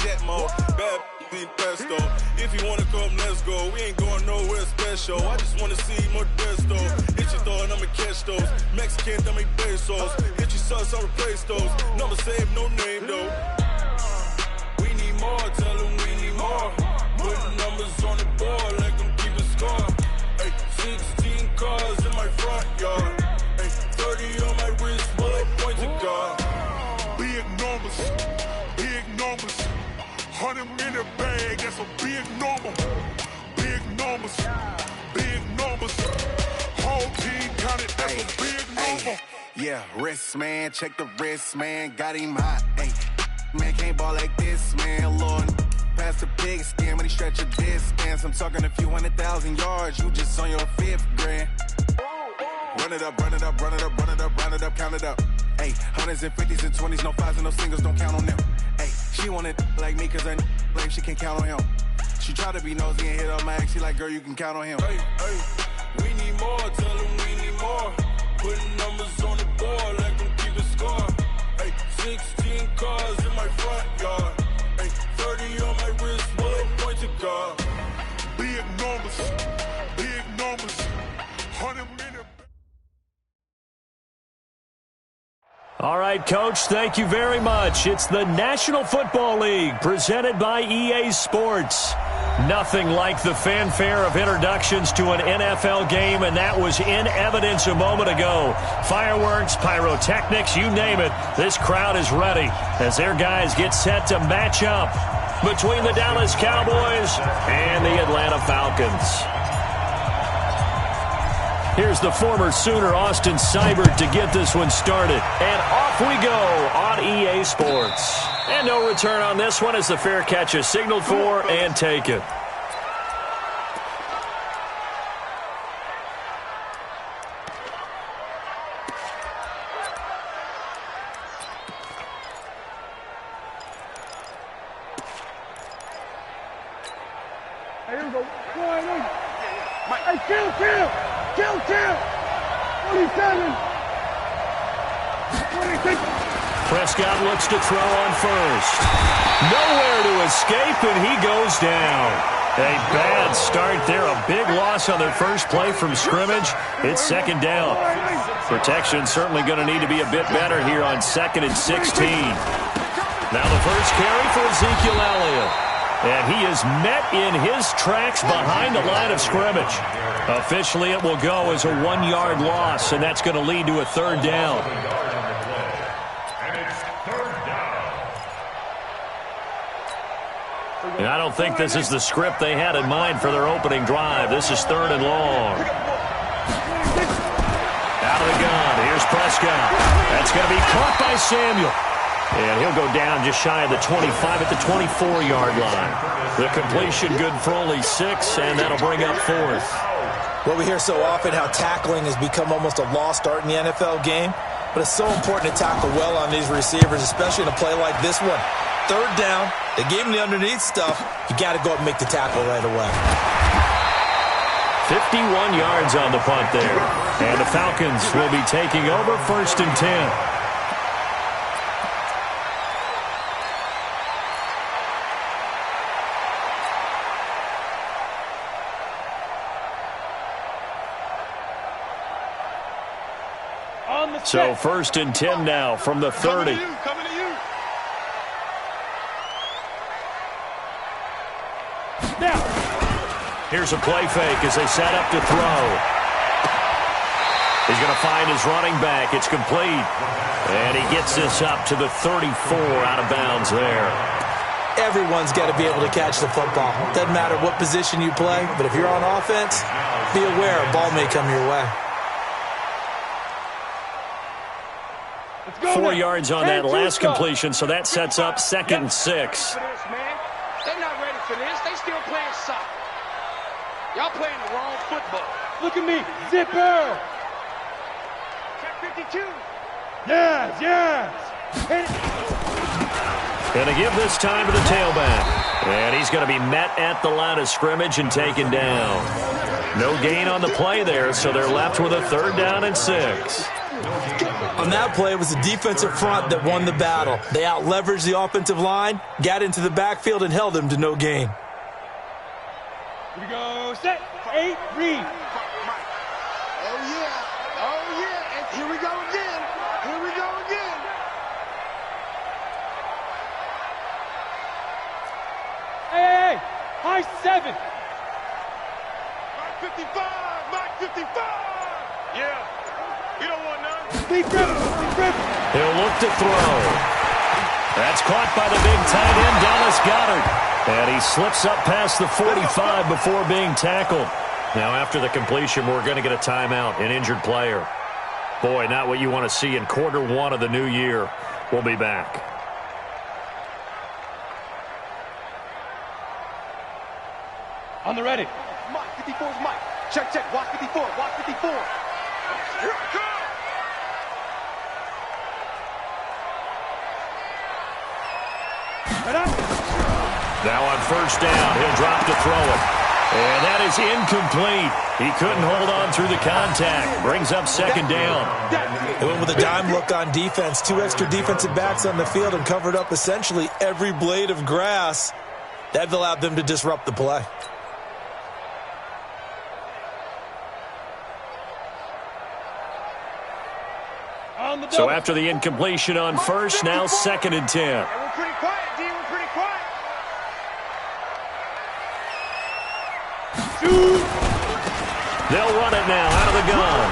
jet mode. Bad need pesto. If you wanna come, let's go. We ain't going nowhere special. I just wanna see more desto. Hit your throw and I'ma catch those. Mexican, dummy pesos. Hit your sauce, I'll replace those. Number save, no name though. We need more, tell them we need more. Putting numbers on the board, let them keep a score. Ay, 16 cars in my front yard. Ay, 30 on my wrist, bullet points of God. Big numbers, big numbers. 100 in the bag, that's a big number. Big numbers, big numbers. Whole team counted, that's a big number. Yeah, wrist man, check the wrist man, got him hot. Ay, man can't ball like this, man. Lord, past the pig skin when he stretch a distance. I'm talking a few 100,000 yards, you just on your 5th grand. Run it up, run it up, run it up, run it up, run it up, count it up. Ay, 100s and 50s and 20s, no 5s and no singles, don't count on them. Ay, she wanted like me cause her lame, she can't count on him. She tried to be nosy and hit up my ex, she like, girl, you can count on him. Hey, hey, we need more, tell them we need more. Putting numbers on the board, let them keep a score. Hey, 16 cars in my front yard. Hey, 30 on my wrist, bullet point to God. Big numbers, big numbers. 100 minutes. All right, Coach, thank you very much. It's the National Football League presented by EA Sports. Nothing like the fanfare of introductions to an NFL game, and that was in evidence a moment ago. Fireworks, pyrotechnics, you name it. This crowd is ready as their guys get set to match up between the Dallas Cowboys and the Atlanta Falcons. Here's the former Sooner, Austin Seibert, to get this one started. And off we go on EA Sports. And no return on this one as the fair catch is signaled for and taken. Here we go. Hey, kill! 27! 26! Prescott looks to throw on first. Nowhere to escape, and he goes down. A bad start there. A big loss on their first play from scrimmage. It's second down. Protection certainly going to need to be a bit better here on 2nd and 16. Now the first carry for Ezekiel Elliott. And he is met in his tracks behind the line of scrimmage. Officially, it will go as a 1-yard loss, and that's going to lead to a third down. And I don't think this is the script they had in mind for their opening drive. This is 3rd and long. Out of the gun. Here's Prescott. That's going to be caught by Samuel. And he'll go down just shy of the 25 at the 24-yard line. The completion good for only 6, and that'll bring up 4th. Well, we hear so often how tackling has become almost a lost art in the NFL game, but it's so important to tackle well on these receivers, especially in a play like this one. 3rd down, they gave him the underneath stuff. You got to go up and make the tackle right away. 51 yards on the punt there. And the Falcons will be taking over 1st and 10. So 1st and 10 now from the 30. Coming to you. Now. Here's a play fake as they set up to throw. He's going to find his running back. It's complete. And he gets this up to the 34 out of bounds there. Everyone's got to be able to catch the football. Doesn't matter what position you play, but if you're on offense, be aware a ball may come your way. 4 yards on that last completion, so that sets up 2nd and 6. They're not ready for this. They still playing soccer. Y'all playing the wrong football. Look at me. Zipper. Check 52. Yes. Going to give this time to the tailback. And he's going to be met at the line of scrimmage and taken down. No gain on the play there, so they're left with a 3rd down and 6. On that play, it was the defensive front that won the battle. They out-leveraged the offensive line, got into the backfield, and held them to no gain. Here we go, set, 8, read. Oh, yeah. Oh, yeah. And here we go again. Here we go again. Hey, high 7. Mark 55. Mark 55. Yeah. We don't want none. Deep grip. He'll look to throw. That's caught by the big tight end, Dallas Goedert. And he slips up past the 45 before being tackled. Now, after the completion, we're going to get a timeout, an injured player. Boy, not what you want to see in quarter one of the new year. We'll be back. On the ready. Mike, 54 is Mike. Check. Watch 54. Watch 54. Here it comes. Now on first down, he'll drop to throw it. And that is incomplete. He couldn't hold on through the contact. Brings up second down. They went with a dime look on defense. 2 extra defensive backs on the field and covered up essentially every blade of grass. That allowed them to disrupt the play. So after the incompletion on first, now 2nd and 10. We're pretty quiet, D. We're pretty quiet. They'll run it now out of the gun.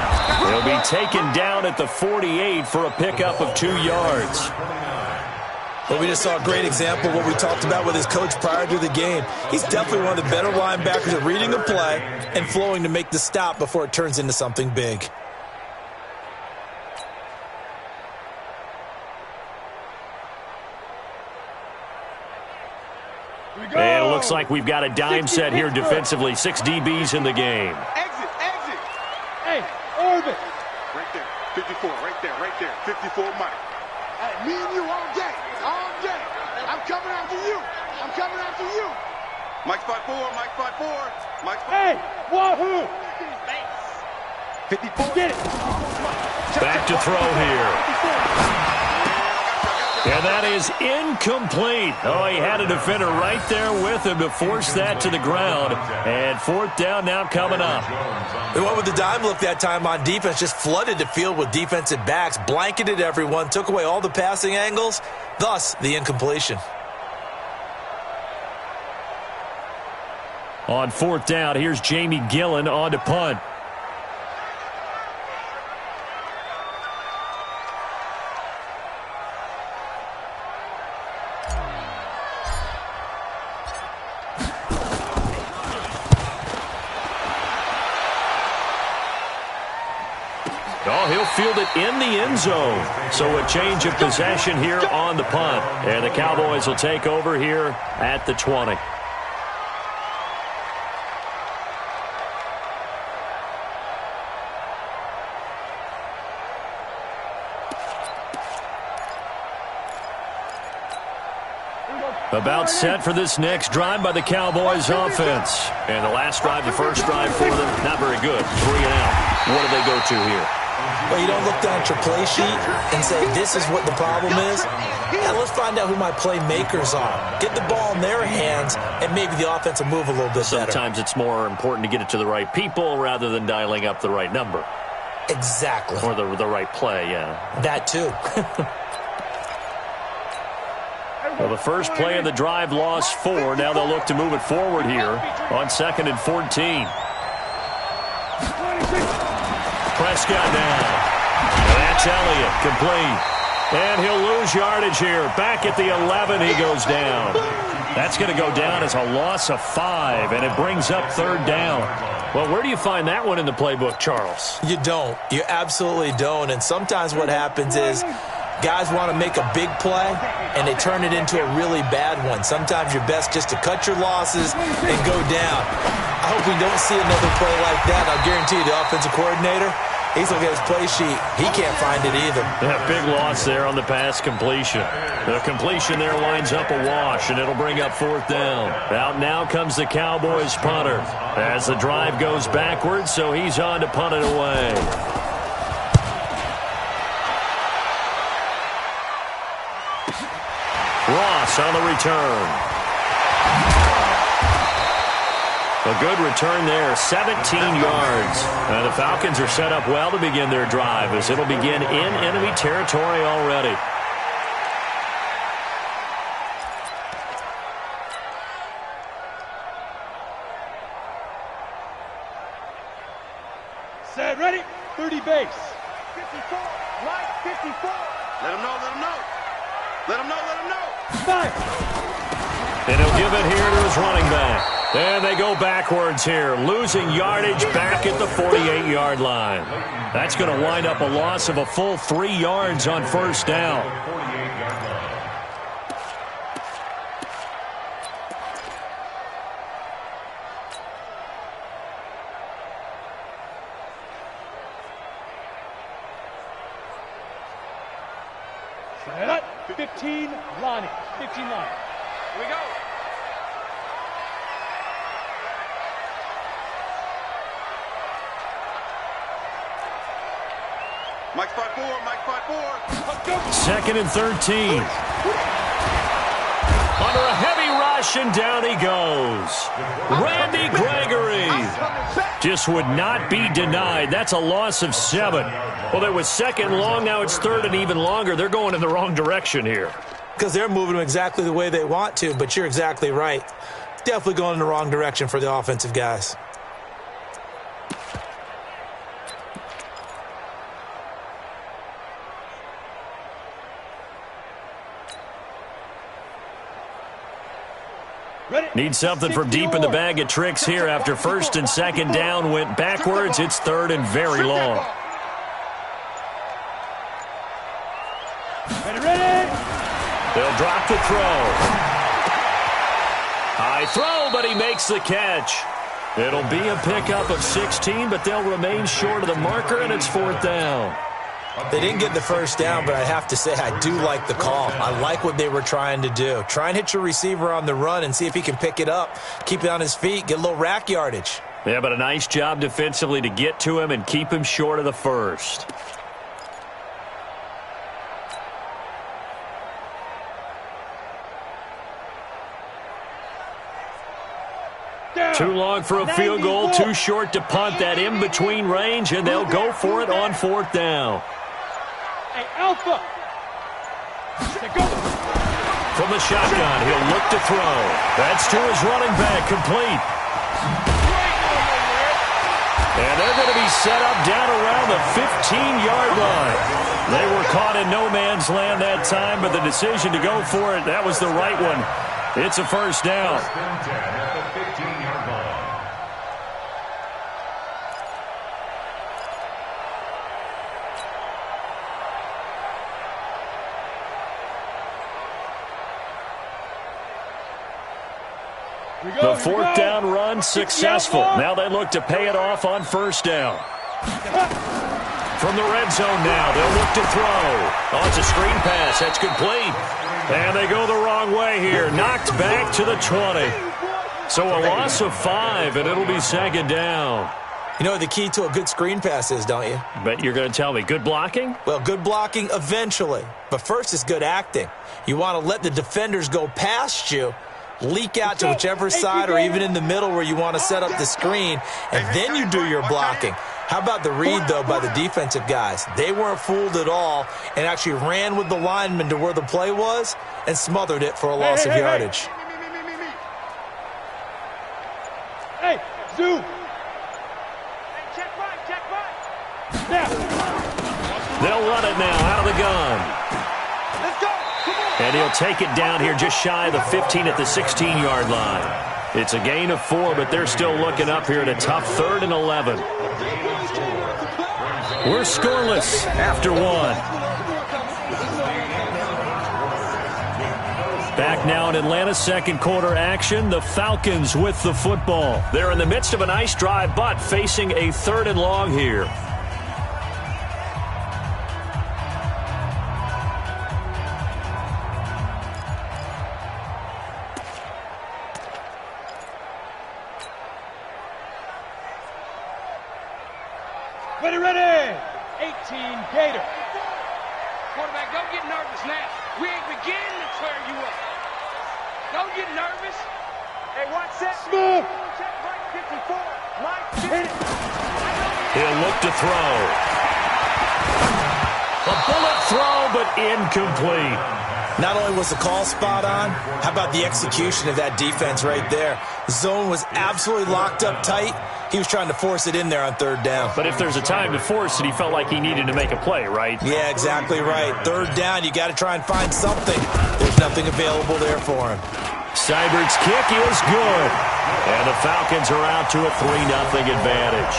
He'll be taken down at the 48 for a pickup of 2 yards. Well, we just saw a great example of what we talked about with his coach prior to the game. He's definitely one of the better linebackers at reading a play and flowing to make the stop before it turns into something big. And it looks like we've got a dime set here defensively. 6 DBs in the game. Exit. Hey, orbit. Right there. 54. Right there. 54 Mike. Hey, me and you all day. All day. I'm coming after you. Mike spot 4. Hey, wahoo. 54. Get it. Back to throw here. And that is incomplete. Oh, he had a defender right there with him to force that to the ground. And 4th down now coming up. They went with the dime look that time on defense, just flooded the field with defensive backs, blanketed everyone, took away all the passing angles, thus the incompletion. On 4th down, here's Jamie Gillen on to punt. Oh, he'll field it in the end zone. So a change of possession here on the punt. And the Cowboys will take over here at the 20. About set for this next drive by the Cowboys offense. And the last drive, the first drive for them, not very good. 3 and out. What do they go to here? Well, you don't look down at your play sheet and say, this is what the problem is. Now let's find out who my playmakers are. Get the ball in their hands, and maybe the offense will move a little bit better. Sometimes it's more important to get it to the right people rather than dialing up the right number. Exactly. Or the right play, yeah. That too. Well, the first play of the drive lost 4. Now they'll look to move it forward here on 2nd and 14. Prescott now. That's Elliott, complete. And he'll lose yardage here. Back at the 11, he goes down. That's going to go down as a loss of 5, and it brings up 3rd down. Well, where do you find that one in the playbook, Charles? You don't. You absolutely don't. And sometimes what happens is guys want to make a big play, and they turn it into a really bad one. Sometimes you're best just to cut your losses and go down. I hope we don't see another play like that. I'll guarantee you the offensive coordinator, he's looking at his play sheet. He can't find it either. Yeah, big loss there on the pass completion. The completion there winds up a wash, and it'll bring up 4th down. Out now comes the Cowboys punter as the drive goes backwards, so he's on to punt it away. Davis on the return. A good return there, 17 yards. The Falcons are set up well to begin their drive as it'll begin in enemy territory already. Set, ready, 30 base. 54, right, 54. Let him know, let him know. Let him know, let him know. Fire. And he'll give it here to his running back. And they go backwards here, losing yardage back at the 48-yard line. That's going to wind up a loss of a full 3 yards on first down. Set up, 15 line. 15 line. Here we go. Mike 5-4, Mike 5-4. Second and 13. Under a heavy rush, and down he goes. Randy Gregory just would not be denied. That's a loss of 7. Well, there was second and long. Now it's third and even longer. They're going in the wrong direction here. Because they're moving them exactly the way they want to, but you're exactly right. Definitely going in the wrong direction for the offensive guys. Need something from deep in the bag of tricks here after first and second down went backwards. It's third and very long. Ready. They'll drop the throw. High throw, but he makes the catch. It'll be a pickup of 16, but they'll remain short of the marker, and it's fourth down. They didn't get the first down, but I have to say I do like the call. I like what they were trying to do. Try and hit your receiver on the run and see if he can pick it up, keep it on his feet, get a little rack yardage. Yeah, but a nice job defensively to get to him and keep him short of the first. Too long for a field goal, too short to punt. That in-between range, and they'll go for it on fourth down. Hey, Alpha. From the shotgun, he'll look to throw. That's to his running back, complete. And they're going to be set up down around the 15-yard line. They were caught in no man's land that time, but the decision to go for it, that was the right one. It's a first down. The fourth down run successful. Now they look to pay it off on first down. From the red zone now, they'll look to throw. Oh, it's a screen pass. That's complete. And they go the wrong way here. Knocked back to the 20. So a loss of 5, and it'll be second down. You know what the key to a good screen pass is, don't you? Bet you're going to tell me. Good blocking? Well, good blocking eventually. But first is good acting. You want to let the defenders go past you, leak out to whichever side or even in the middle where you want to set up the screen, and then you do your blocking. How about the read, though, by the defensive guys? They weren't fooled at all and actually ran with the lineman to where the play was and smothered it for a loss of yardage. Hey, zoom. Check right. Now. They'll run it now out of the gun. Let's go. And he'll take it down here just shy of the 15 at the 16-yard line. It's a gain of 4, but they're still looking up here at a tough 3rd and 11. We're scoreless after 1. Back now in Atlanta's second quarter action, the Falcons with the football. They're in the midst of a nice drive, but facing a 3rd and long here. Ready. 18 Gator. Quarterback, don't get nervous now. We ain't beginning to tear you up. Don't get nervous. Hey, watch that. Smooth. Check right 54. Mike, hit it. He'll look to throw. A bullet throw, but incomplete. Not only was the call spot on, how about the execution of that defense right there? The zone was absolutely locked up tight. He was trying to force it in there on third down. But if there's a time to force it, he felt like he needed to make a play, right? Yeah, exactly right. Third down, you got to try and find something. There's nothing available there for him. Seibert's kick is good. And the Falcons are out to a 3-0 advantage.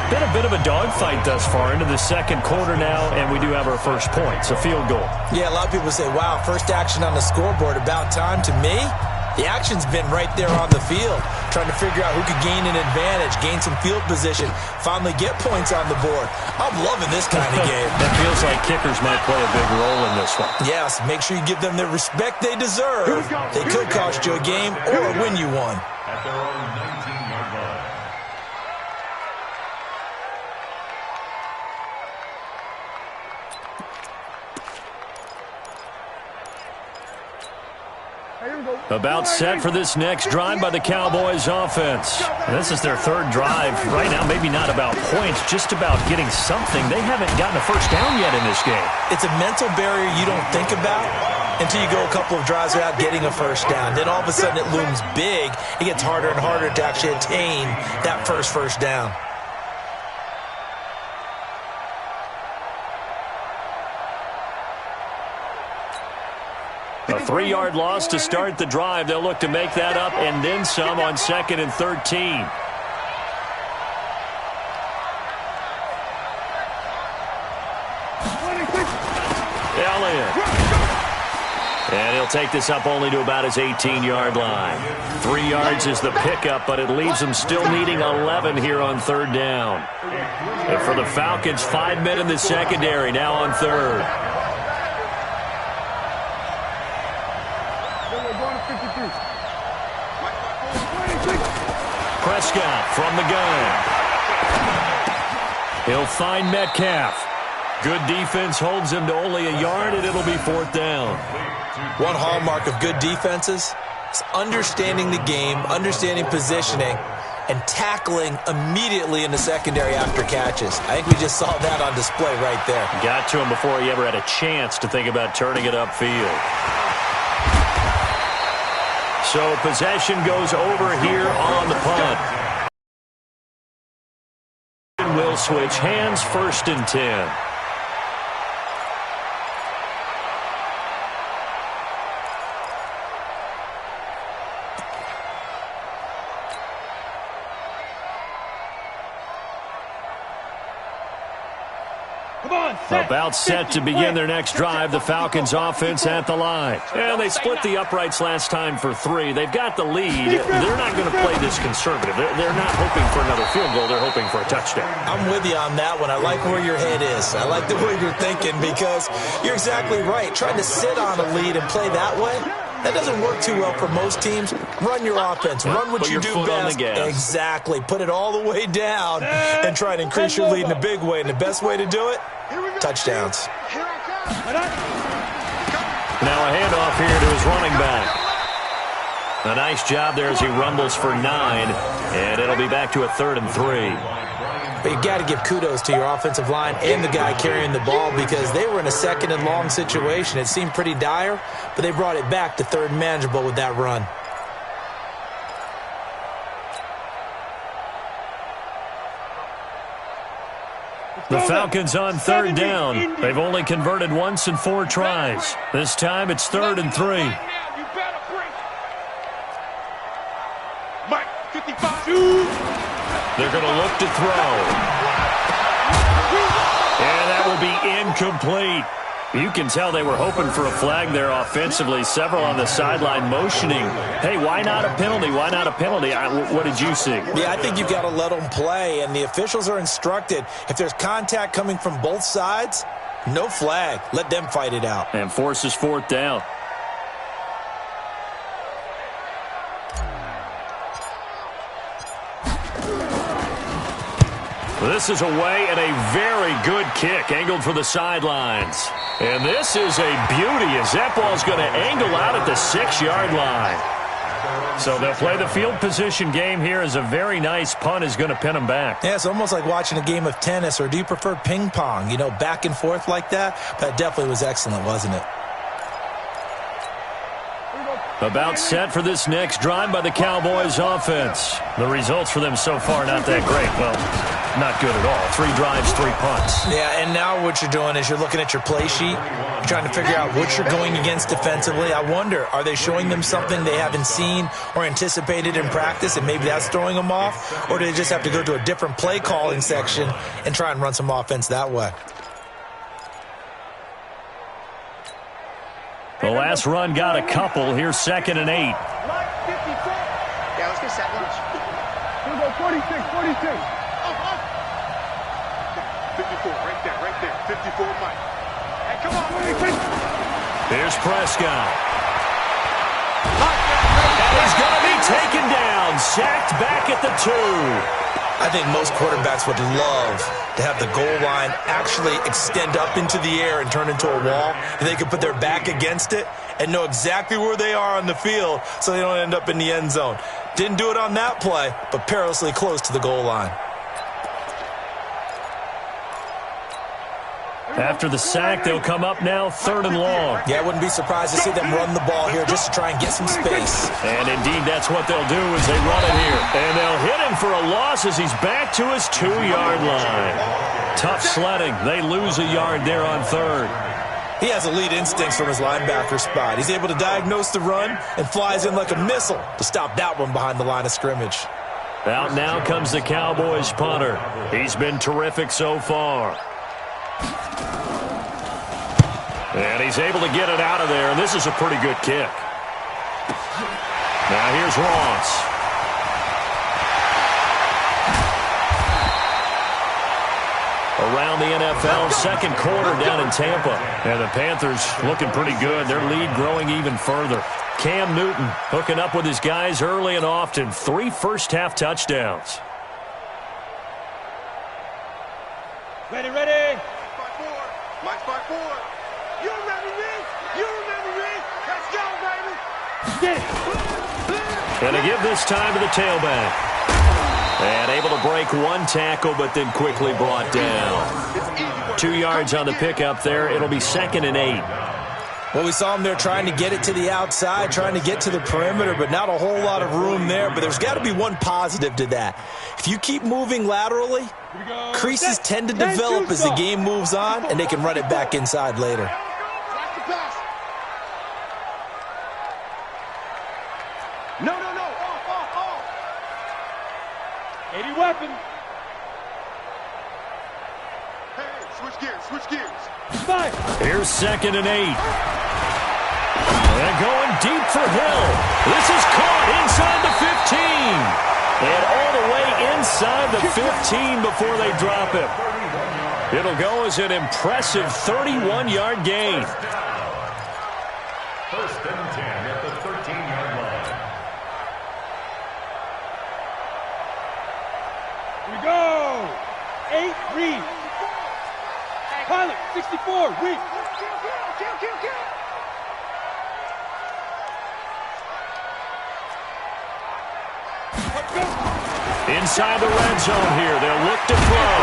Been a bit of a dogfight thus far into the second quarter now, and we do have our first points, a field goal. Yeah, a lot of people say, wow, first action on the scoreboard, about time. To me, the action's been right there on the field, trying to figure out who could gain an advantage, gain some field position, finally get points on the board. I'm loving this kind of game. It feels like kickers might play a big role in this one. Yes, make sure you give them the respect they deserve. They could cost you a game or win you one. At their own 19-yard line. About set for this next drive by the Cowboys offense. And this is their third drive. Right now, maybe not about points, just about getting something. They haven't gotten a first down yet in this game. It's a mental barrier you don't think about until you go a couple of drives without getting a first down. Then all of a sudden it looms big. It gets harder and harder to actually attain that first down. A 3-yard loss to start the drive. They'll look to make that up and then some on 2nd and 13. Elliott. And he'll take this up only to about his 18-yard line. 3 yards is the pickup, but it leaves them still needing 11 here on third down. And for the Falcons, 5 men in the secondary now on third. Prescott from the gun. He'll find Metcalf. Good defense holds him to only a yard, and it'll be 4th down. One hallmark of good defenses is understanding the game, understanding positioning, and tackling immediately in the secondary after catches. I think we just saw that on display right there. Got to him before he ever had a chance to think about turning it upfield. So possession goes over here on the punt. Will switch hands, 1st and 10. About set to begin their next drive, the Falcons offense at the line. And they split the uprights last time for 3. They've got the lead. They're not going to play this conservative. They're not hoping for another field goal. They're hoping for a touchdown. I'm with you on that one. I like where your head is. I like the way you're thinking because you're exactly right. Trying to sit on a lead and play that way, that doesn't work too well for most teams. Run your offense. Run what you do best. Exactly. Put it all the way down and try to increase your lead in a big way. And the best way to do it, touchdowns. Now a handoff here to his running back. A nice job there as he rumbles for 9. And it'll be back to a 3rd and 3. But you got to give kudos to your offensive line and the guy carrying the ball because they were in a 2nd and long situation. It seemed pretty dire, but they brought it back to 3rd and manageable with that run. The Falcons on 3rd down. They've only converted once in 4 tries. This time it's 3rd and 3. Mike, 55. They're going to look to throw. And that will be incomplete. You can tell they were hoping for a flag there offensively. Several on the sideline motioning. Hey, why not a penalty? Why not a penalty? What did you see? Yeah, I think you've got to let them play, and the officials are instructed. If there's contact coming from both sides, no flag. Let them fight it out. And forces 4th down. This is away and a very good kick angled for the sidelines. And this is a beauty as that ball's going to angle out at the 6-yard line. So they'll play the field position game here as a very nice punt is going to pin them back. Yeah, it's almost like watching a game of tennis, or do you prefer ping pong? You know, back and forth like that? That definitely was excellent, wasn't it? About set for this next drive by the Cowboys offense. The results for them so far not that great. Well, not good at all. 3 drives, 3 punts. Yeah, and now what you're doing is you're looking at your play sheet. You're trying to figure out what you're going against defensively. I wonder, are they showing them something they haven't seen or anticipated in practice, and maybe that's throwing them off? Or do they just have to go to a different play calling section and try and run some offense that way? The last run got a couple. Here's 2nd and 8. Yeah, let's get set lunch. We'll go 46, 46. 54, right there. 54, Mike. Hey, come on, 46. Here's Prescott. And he's going to be taken down. Sacked back at the 2. I think most quarterbacks would love to have the goal line actually extend up into the air and turn into a wall, and they can put their back against it and know exactly where they are on the field so they don't end up in the end zone. Didn't do it on that play, but perilously close to the goal line. After the sack, they'll come up now 3rd and long. Yeah, I wouldn't be surprised to see them run the ball here just to try and get some space. And indeed, that's what they'll do as they run it here. And they'll hit him for a loss as he's back to his 2-yard line. Tough sledding. They lose a yard there on 3rd. He has elite instincts from his linebacker spot. He's able to diagnose the run and flies in like a missile to stop that one behind the line of scrimmage. Out now comes the Cowboys punter. He's been terrific so far. And he's able to get it out of there, and this is a pretty good kick. Now here's Ross. Around the NFL, 2nd quarter down in Tampa. And the Panthers looking pretty good. Their lead growing even further. Cam Newton hooking up with his guys early and often. 3 first-half touchdowns. Ready, ready. Mike's by 4. You remember me? Let's go, baby. Get it. And to give this time to the tailback. And able to break 1 tackle, but then quickly brought down. 2 yards on the pickup there. It'll be 2nd and 8. Well, we saw him there trying to get it to the outside, trying to get to the perimeter, but not a whole lot of room there. But there's got to be one positive to that. If you keep moving laterally, creases tend to develop as the game moves on, and they can run it back inside later. No. Off. 80 weapon. Hey, switch gears. Fire. Here's 2nd and 8. And going deep for Hill. This is caught inside the 15. And all the way inside the 15 before they drop it. It'll go as an impressive 31-yard gain. 1st and 10 at the 13-yard line. Here we go. 8, read. Pilot, 64, read. Kill. Inside the red zone here. They'll look to throw.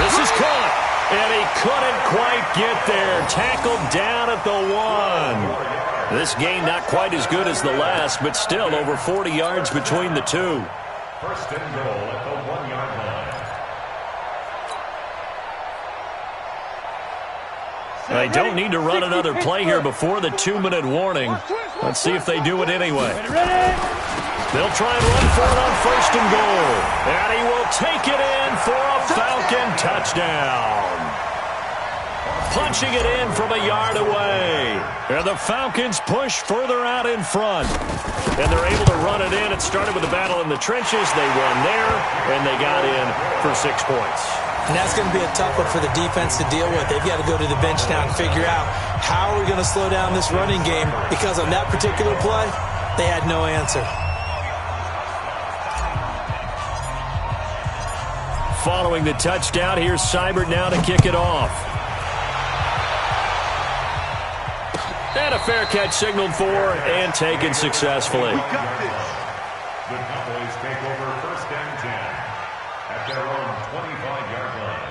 This is caught. And he couldn't quite get there. Tackled down at the 1. This game not quite as good as the last, but still over 40 yards between the 2. 1st and goal at the 1-yard line. They don't need to run another play here before the 2-minute warning. Let's see if they do it anyway. Ready. They'll try and run for it on 1st and goal. And he will take it in for a Falcon touchdown. Punching it in from a yard away. And the Falcons push further out in front. And they're able to run it in. It started with a battle in the trenches. They won there, and they got in for 6 points. And that's going to be a tough one for the defense to deal with. They've got to go to the bench now and figure out how are we going to slow down this running game, because on that particular play, they had no answer. Following the touchdown, here's Seibert now to kick it off. And a fair catch signaled for and taken successfully. The Cowboys take over first and 10 at their own 25-yard line.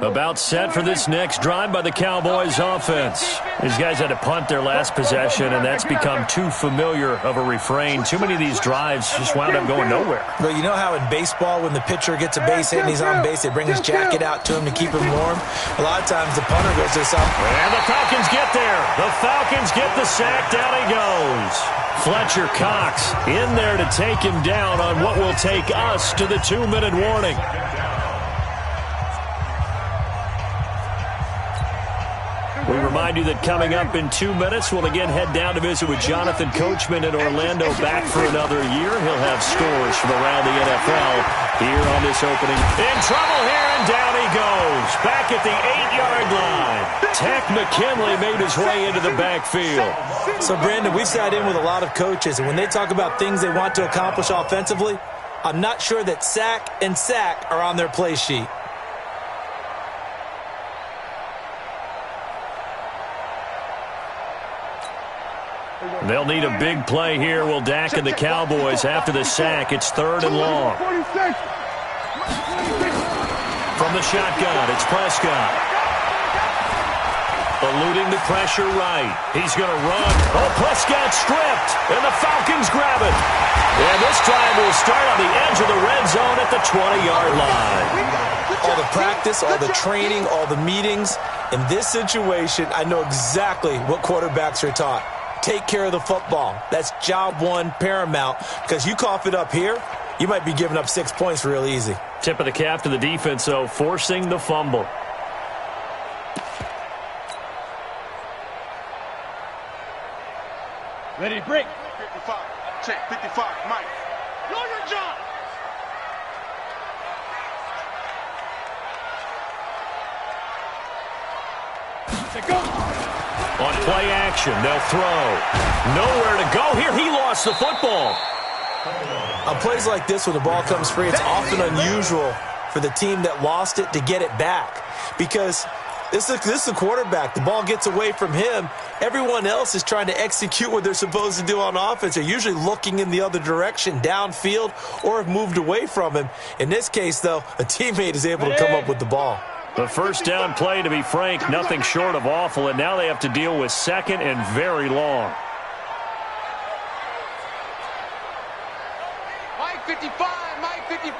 About set for this next drive by the Cowboys offense. These guys had to punt their last possession, and that's become too familiar of a refrain. Too many of these drives just wound up going nowhere. Well, you know how in baseball when the pitcher gets a base hit and he's on base, they bring his jacket out to him to keep him warm? A lot of times the punter goes this up. And the Falcons get there. The Falcons get the sack. Down he goes. Fletcher Cox in there to take him down on what will take us to the 2-minute warning. We remind you that coming up in 2 minutes, we'll again head down to visit with Jonathan Coachman in Orlando, back for another year. He'll have scores from around the NFL here on this opening. In trouble here, and down he goes. Back at the 8-yard line. Tech McKinley made his way into the backfield. So, Brandon, we've sat in with a lot of coaches, and when they talk about things they want to accomplish offensively, I'm not sure that sack and sack are on their play sheet. They'll need a big play here. Will Dak and the Cowboys after the sack. It's 3rd and long. From the shotgun, it's Prescott. Eluding the pressure right. He's going to run. Oh, Prescott stripped, and the Falcons grab it. And this drive will start on the edge of the red zone at the 20-yard line. All the practice, all the training, all the meetings. In this situation, I know exactly what quarterbacks are taught. Take care of the football. That's job one, paramount, because you cough it up here, you might be giving up 6 points real easy. Tip of the cap to the defense, though, forcing the fumble. Ready to break. 55. Check. 55. Mike. Know your job. Go. On play action, they'll throw. Nowhere to go here. He lost the football. On plays like this, when the ball comes free, it's often unusual for the team that lost it to get it back. Because this is the quarterback. The ball gets away from him. Everyone else is trying to execute what they're supposed to do on offense. They're usually looking in the other direction, downfield, or have moved away from him. In this case, though, a teammate is able to come up with the ball. The first down play, to be frank, nothing short of awful, and now they have to deal with 2nd and very long. Mike 55, Mike 55.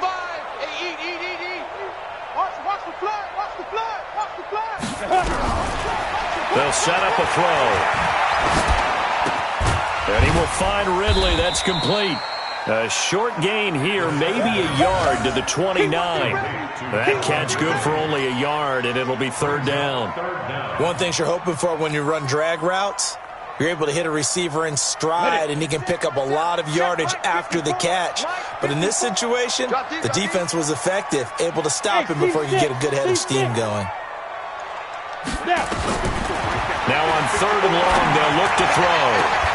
Hey, eat. Watch the flood, watch the flood, watch the flood. They'll set up a throw. And he will find Ridley. That's complete. A short gain here, maybe a yard to the 29. That catch good for only a yard, and it'll be 3rd down. One thing you're hoping for when you run drag routes, you're able to hit a receiver in stride, and he can pick up a lot of yardage after the catch. But in this situation, the defense was effective, able to stop him before you get a good head of steam going. Now on 3rd and long, they'll look to throw.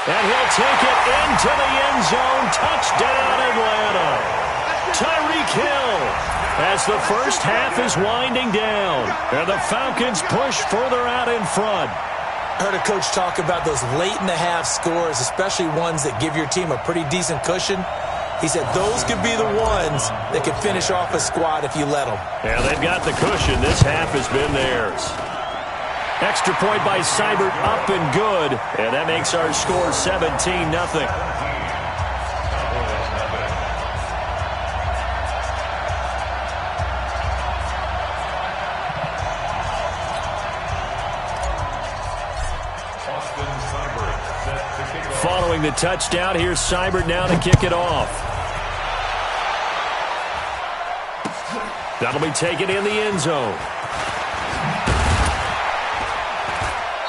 And he'll take it into the end zone. Touchdown, Atlanta. Tyreek Hill as the first half is winding down. And the Falcons push further out in front. I heard a coach talk about those late-in-the-half scores, especially ones that give your team a pretty decent cushion. He said those could be the ones that could finish off a squad if you let them. Yeah, they've got the cushion. This half has been theirs. Extra point by Seibert, up and good. And that makes our score 17-0. Following the touchdown, here's Seibert now to kick it off. That'll be taken in the end zone.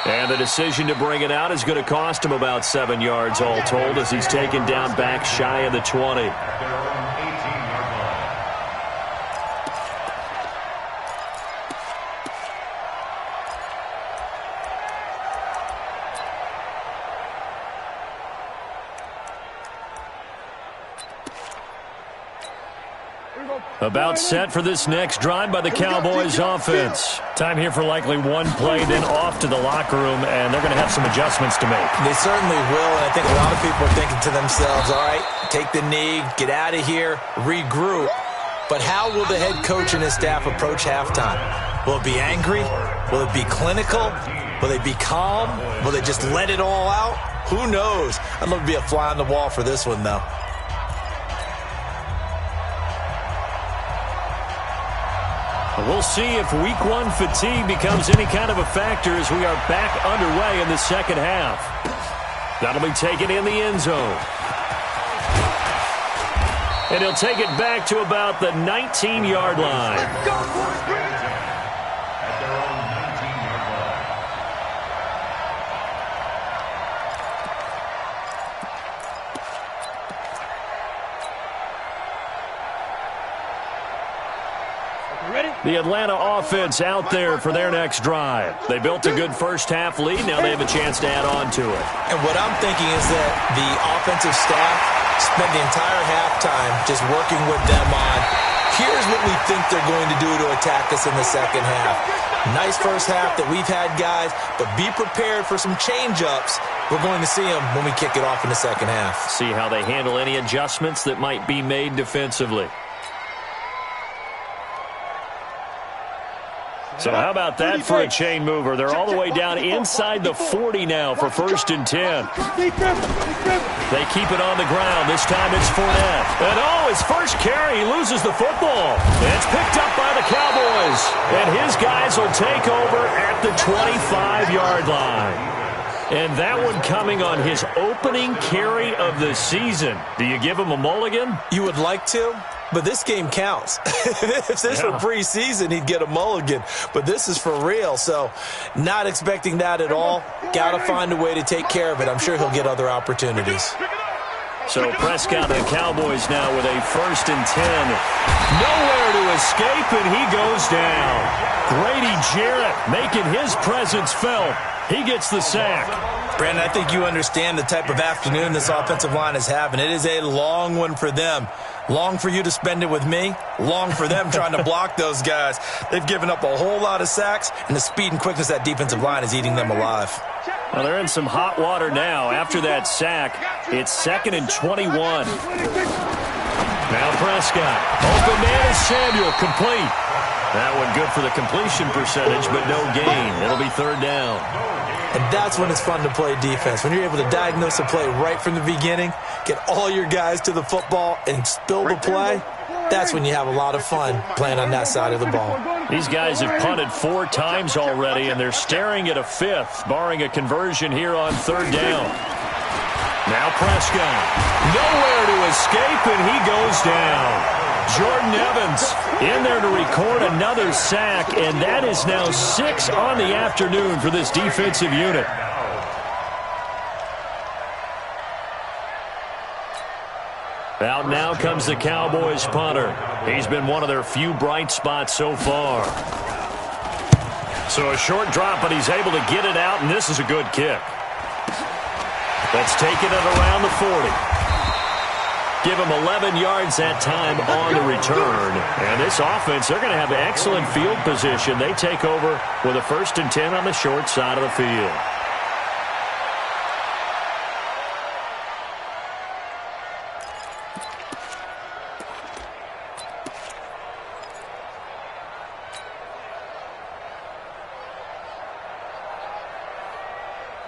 And the decision to bring it out is going to cost him about 7 yards all told, as he's taken down back shy of the 20. About set for this next drive by the Cowboys offense. Time here for likely one play, then off to the locker room, and they're going to have some adjustments to make. They certainly will, and I think a lot of people are thinking to themselves, all right, take the knee, get out of here, regroup. But how will the head coach and his staff approach halftime? Will it be angry? Will it be clinical? Will they be calm? Will they just let it all out? Who knows? I'd love to be a fly on the wall for this one, though. We'll see if week one fatigue becomes any kind of a factor as we are back underway in the second half. That'll be taken in the end zone. And he'll take it back to about the 19-yard line. At their own 19-yard line. The Atlanta offense out there for their next drive. They built a good first-half lead. Now they have a chance to add on to it. And what I'm thinking is that the offensive staff spent the entire halftime just working with them on, here's what we think they're going to do to attack us in the second half. Nice first half that we've had, guys, but be prepared for some change-ups. We're going to see them when we kick it off in the second half. See how they handle any adjustments that might be made defensively. So how about that for a chain mover? They're all the way down inside the 40 now for 1st and 10. They keep it on the ground. This time it's Fournette. And his first carry, he loses the football. It's picked up by the Cowboys. And his guys will take over at the 25-yard line. And that one coming on his opening carry of the season. Do you give him a mulligan? You would like to, but this game counts. If this were preseason, he'd get a mulligan. But this is for real, so not expecting that at all. Got to find a way to take care of it. I'm sure he'll get other opportunities. So Prescott and the Cowboys now with a 1st and 10. Nowhere to escape, and he goes down. Grady Jarrett making his presence felt. He gets the sack. Brandon, I think you understand the type of afternoon this offensive line is having. It is a long one for them. Long for you to spend it with me. Long for them trying to block those guys. They've given up a whole lot of sacks, and the speed and quickness of that defensive line is eating them alive. Well, they're in some hot water now. After that sack, it's 2nd and 21. Now Prescott. Open man is Samuel. Complete. That one good for the completion percentage, but no gain. It'll be 3rd down. And that's when it's fun to play defense. When you're able to diagnose a play right from the beginning, get all your guys to the football, and spill the play, that's when you have a lot of fun playing on that side of the ball. These guys have punted 4 times already, and they're staring at a 5th, barring a conversion here on 3rd down. Now Prescott. Nowhere to escape, and he goes down. Jordan Evans in there to record another sack, and that is now 6 on the afternoon for this defensive unit. Out now comes the Cowboys punter. He's been one of their few bright spots so far. So a short drop, but he's able to get it out, and this is a good kick. That's taken it around the 40. Give him 11 yards that time on the return. And this offense, they're going to have excellent field position. They take over with a 1st and 10 on the short side of the field.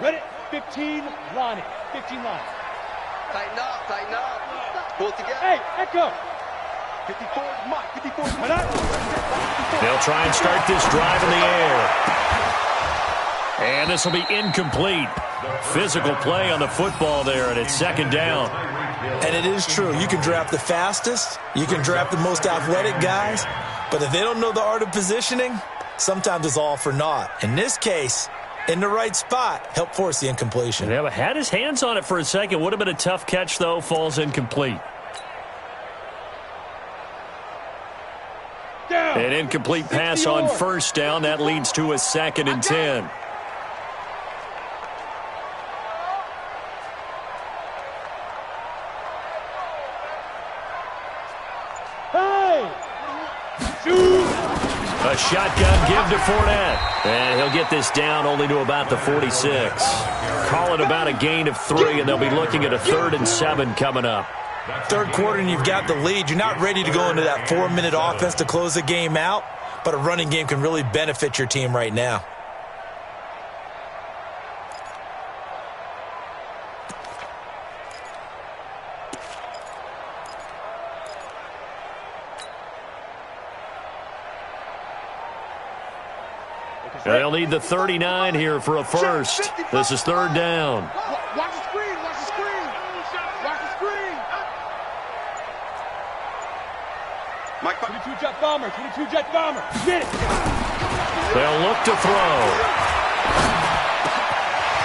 Ready? 15 line. 15 line. Tighten up, tighten up. Pull it together. Hey, echo. 54, Mike, 54. They'll try and start this drive in the air. And this will be incomplete. Physical play on the football there, and it's 2nd down. And it is true. You can draft the fastest. You can draft the most athletic guys. But if they don't know the art of positioning, sometimes it's all for naught. In this case, in the right spot, help force the incompletion. Yeah, but had his hands on it for a second. Would have been a tough catch, though. Falls incomplete. Down. An incomplete pass on 1st down. That leads to a 2nd and 10. Hey! A shotgun give to Fournette. And he'll get this down only to about the 46. Call it about a gain of 3, and they'll be looking at a 3rd and 7 coming up. Third quarter and you've got the lead. You're not ready to go into that 4-minute offense to close the game out, but a running game can really benefit your team right now. They'll need the 39 here for a first. This is 3rd down. Watch the screen, watch the screen. Watch the screen. Mike, 22-jet bomber, 22-jet bomber. Get it. They'll look to throw.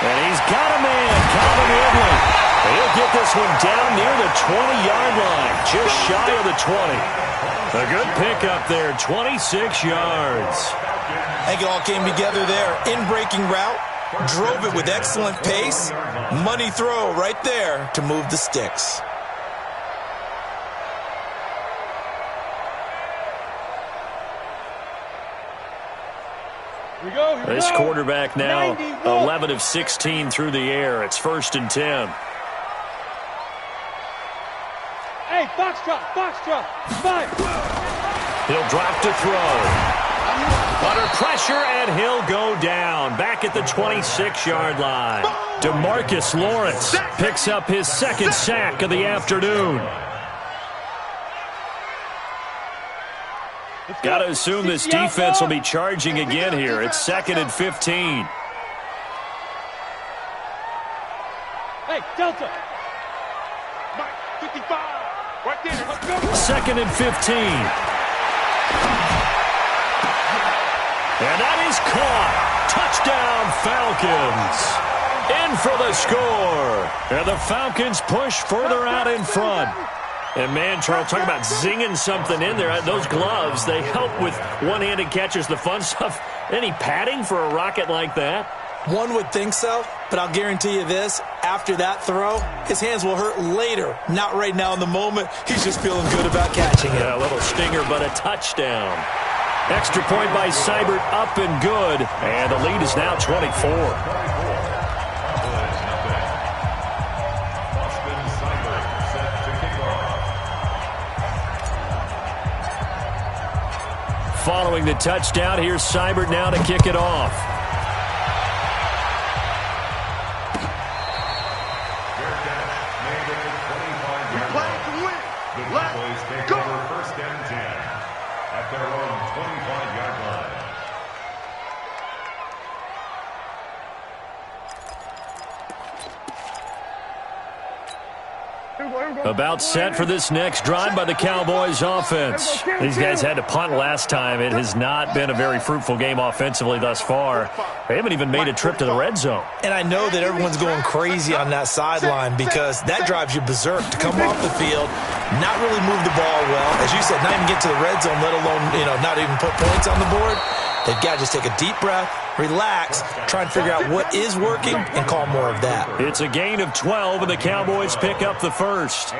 And he's got a man, Calvin Ridley. He'll get this one down near the 20-yard line, just shy of the 20. A good pickup there, 26 yards. I think it all came together there. In-breaking route, drove it with excellent pace. Money throw right there to move the sticks. Here we go. This quarterback now 11 of 16 through the air. It's 1st and 10. Hey, foxtrot, foxtrot. 5. He'll drop to throw. Under pressure, and he'll go down. Back at the 26-yard line. DeMarcus Lawrence picks up his 2nd sack of the afternoon. Got to assume this defense will be charging again here. It's 2nd and 15. Hey, Delta. 55. Right there. 2nd and 15. And that is caught. Touchdown, Falcons. In for the score. And the Falcons push further out in front. And, man, Charles, talk about zinging something in there. Those gloves, they help with one-handed catches, the fun stuff. Any padding for a rocket like that? One would think so, but I'll guarantee you this. After that throw, his hands will hurt later. Not right now in the moment. He's just feeling good about catching it. Yeah, a little stinger, but a touchdown. Extra point by Seibert, up and good. And the lead is now 24. Following the touchdown, here's Seibert now to kick it off. We're playing to win. Let's go. 1st and 10 at their own 25-yard line. About set for this next drive by the Cowboys offense. These guys had to punt last time. It has not been a very fruitful game offensively thus far. They haven't even made a trip to the red zone. And I know that everyone's going crazy on that sideline because that drives you berserk to come off the field, not really move the ball well. As you said, not even get to the red zone, let alone, not even put points on the board. They've got to just take a deep breath, relax, try and figure out what is working, and call more of that. It's a gain of 12, and the Cowboys pick up the first.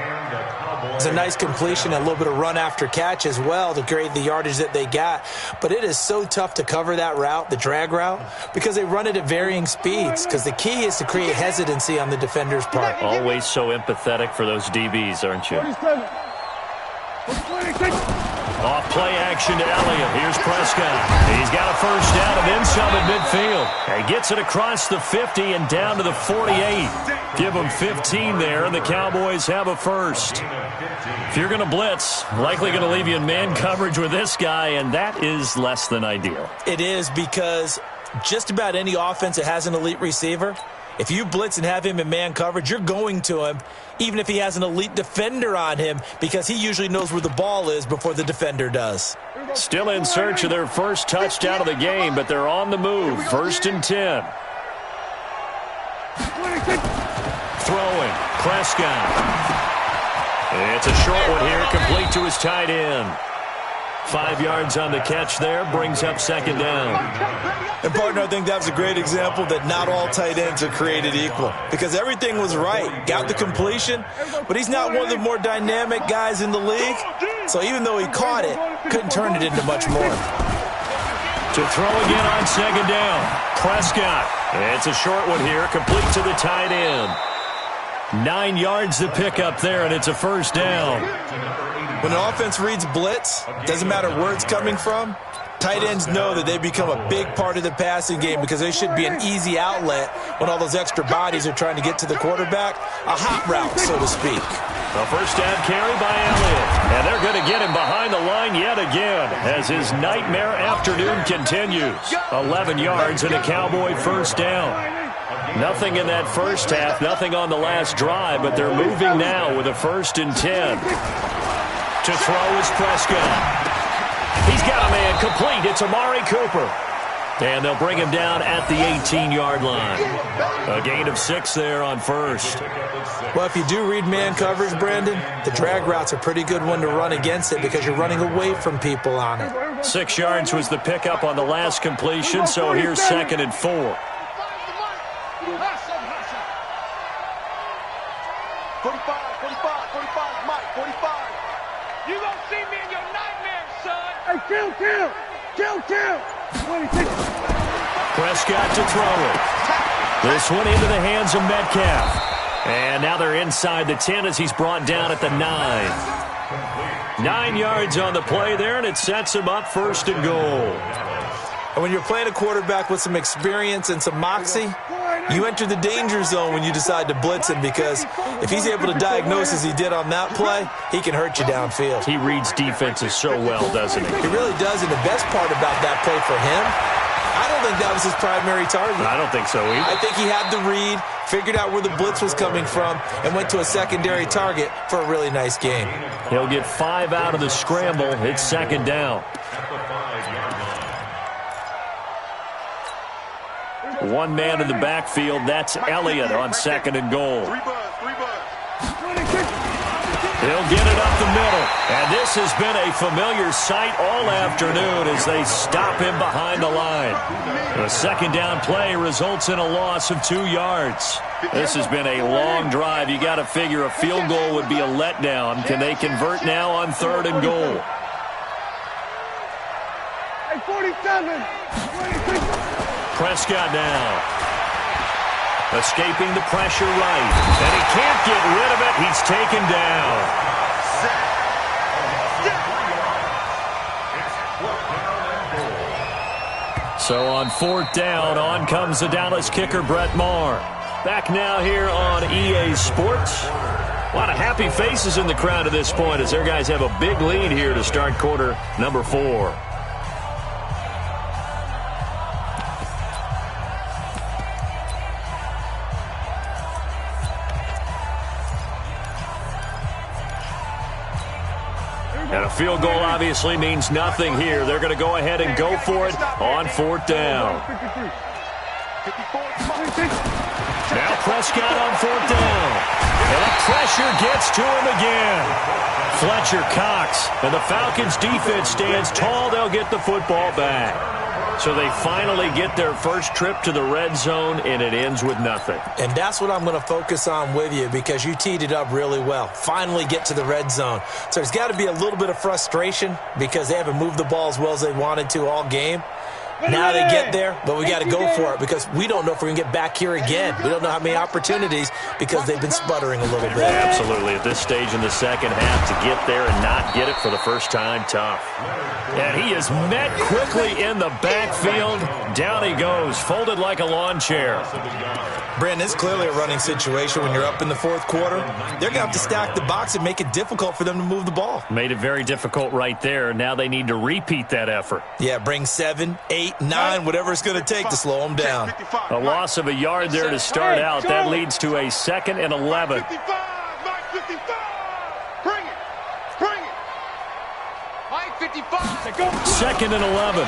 It's a nice completion and a little bit of run after catch as well to create the yardage that they got. But it is so tough to cover that route, the drag route, because they run it at varying speeds. Because the key is to create hesitancy on the defender's part. Always so empathetic for those DBs, aren't you? Off play action to Elliott. Here's Prescott. He's got a first down and then some at midfield. He gets it across the 50 and down to the 48. Give them 15 there, and the Cowboys have a first. If you're going to blitz, likely going to leave you in man coverage with this guy, and that is less than ideal. It is, because just about any offense that has an elite receiver, if you blitz and have him in man coverage, you're going to him, even if he has an elite defender on him, because he usually knows where the ball is before the defender does. Still in search of their first touchdown of the game, but they're on the move. 1st and 10. Throwing. Prescott. It's a short one here, complete to his tight end. 5 yards on the catch there, brings up 2nd down. And, partner, I think that was a great example that not all tight ends are created equal, because everything was right. Got the completion, but he's not one of the more dynamic guys in the league. So even though he caught it, couldn't turn it into much more. To throw again on second down. Prescott. It's a short one here, complete to the tight end. 9 yards to pick up there, and it's a first down. When an offense reads blitz, doesn't matter where it's coming from, tight ends know that they become a big part of the passing game because they should be an easy outlet when all those extra bodies are trying to get to the quarterback. A hot route, so to speak. A first down carry by Elliott. And they're going to get him behind the line yet again as his nightmare afternoon continues. 11 yards and a Cowboy first down. Nothing in that first half, nothing on the last drive, but they're moving now with a 1st and 10. To throw is Prescott. He's got a man complete. It's Amari Cooper. And they'll bring him down at the 18-yard line. A gain of 6 there on first. Well, if you do read man coverage, Brandon, the drag route's a pretty good one to run against it because you're running away from people on it. 6 yards was the pickup on the last completion, so here's 2nd and 4. 45, Mike, 45. You gonna see me in your nightmares, son. Hey, kill. 26. Prescott to throw it. This one into the hands of Metcalf. And now they're inside the 10 as he's brought down at the 9. 9 yards on the play there, and it sets him up 1st and goal. And when you're playing a quarterback with some experience and some moxie, you enter the danger zone when you decide to blitz him because if he's able to diagnose as he did on that play, he can hurt you downfield. He reads defenses so well, doesn't he? He really does, and the best part about that play for him, I don't think that was his primary target. I don't think so either. I think he had the read, figured out where the blitz was coming from, and went to a secondary target for a really nice game. He'll get 5 out of the scramble. It's 2nd down. One man in the backfield. That's Elliott on 2nd and goal. He'll get it up the middle. And this has been a familiar sight all afternoon as they stop him behind the line. The 2nd down play results in a loss of 2 yards. This has been a long drive. You got to figure a field goal would be a letdown. Can they convert now on 3rd and goal? Hey, 47. 26. Prescott now. Escaping the pressure right. And he can't get rid of it. He's taken down. So on 4th down, on comes the Dallas kicker, Brett Maher. Back now here on EA Sports. A lot of happy faces in the crowd at this point as their guys have a big lead here to start quarter number 4. And a field goal obviously means nothing here. They're going to go ahead and go for it on 4th down. Now Prescott on 4th down. And the pressure gets to him again. Fletcher Cox. And the Falcons defense stands tall. They'll get the football back. So they finally get their first trip to the red zone, and it ends with nothing. And that's what I'm going to focus on with you because you teed it up really well. Finally get to the red zone. So there's got to be a little bit of frustration because they haven't moved the ball as well as they wanted to all game. Now they get there, but we got to go for it because we don't know if we're going to get back here again. We don't know how many opportunities because they've been sputtering a little bit. Absolutely. At this stage in the second half, to get there and not get it for the first time, tough. And he is met quickly in the backfield. Down he goes, folded like a lawn chair. Brandon, it's clearly a running situation when you're up in the 4th quarter. They're going to have to stack the box and make it difficult for them to move the ball. Made it very difficult right there. Now they need to repeat that effort. Yeah, bring 7, 8, 9, whatever it's going to take to slow them down. A loss of a yard there to start out. That leads to a 2nd and 11. 55, Mike 55. Bring it. Bring it. Mike 55. 2nd and 11.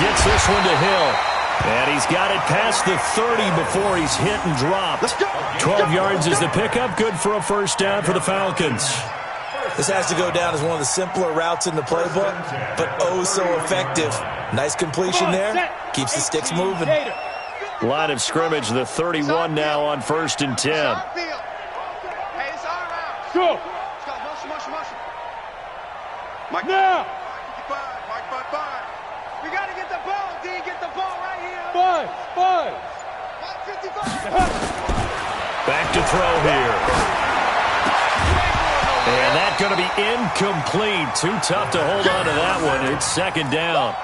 Gets this one to Hill. And he's got it past the 30 before he's hit and dropped. 12 yards is the pickup. Good for a first down for the Falcons. This has to go down as one of the simpler routes in the playbook, but oh so effective. Nice completion there. Keeps the sticks moving. Line of scrimmage, the 31 now on 1st and 10. Hey, it's all around. Go. Let's go. Motion. Now. Mike 55. Mike 55. Back to throw here. And that's going to be incomplete. Too tough to hold on to that one. It's second down.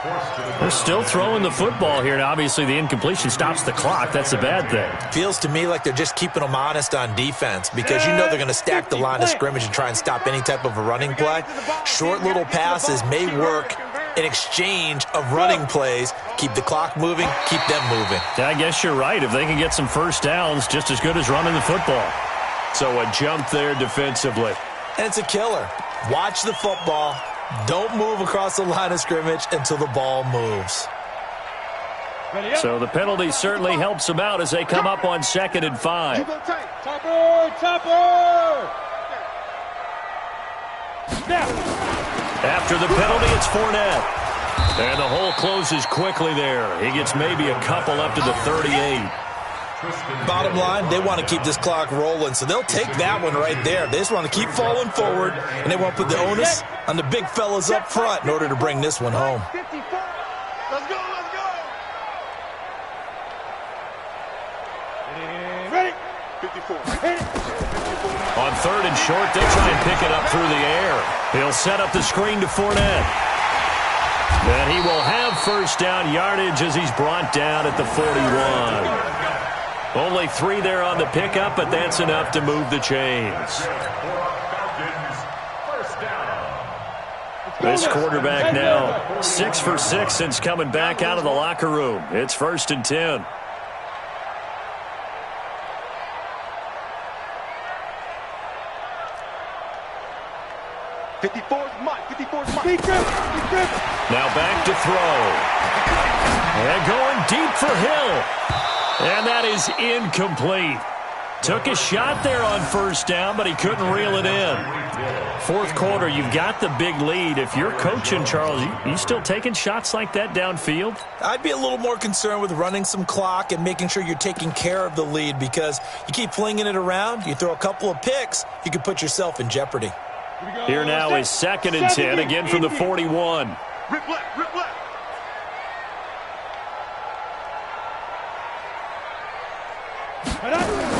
They're still throwing the football here. Now, obviously, the incompletion stops the clock. That's a bad thing. Feels to me like they're just keeping them honest on defense because you know they're going to stack the line of scrimmage and try and stop any type of a running play. Short little passes may work in exchange of running plays. Keep the clock moving, keep them moving. Yeah, I guess you're right. If they can get some first downs, just as good as running the football. So a jump there defensively. And it's a killer. Watch the football. Don't move across the line of scrimmage until the ball moves. So the penalty certainly helps them out as they come up on 2nd and 5. After the penalty, it's Fournette. And the hole closes quickly there. He gets maybe a couple up to the 38. Bottom line, they want to keep this clock rolling, so they'll take that one right there. They just want to keep falling forward, and they want to put the onus on the big fellas up front in order to bring this one home. Let's go, let's go. Ready? 54. On 3rd and short, they'll try and pick it up through the air. He'll set up the screen to Fournette. And he will have first down yardage as he's brought down at the 41. Only 3 there on the pickup, but that's enough to move the chains. This quarterback now 6 for 6 since coming back out of the locker room. It's 1st and 10. Now back to throw. And going deep for Hill. And that is incomplete. Took a shot there on first down, but he couldn't reel it in. 4th quarter, you've got the big lead. If you're coaching, Charles, you still taking shots like that downfield? I'd be a little more concerned with running some clock and making sure you're taking care of the lead because you keep flinging it around, you throw a couple of picks, you could put yourself in jeopardy. Here now is 2nd and 10, again from the 41. Rip left, rip left.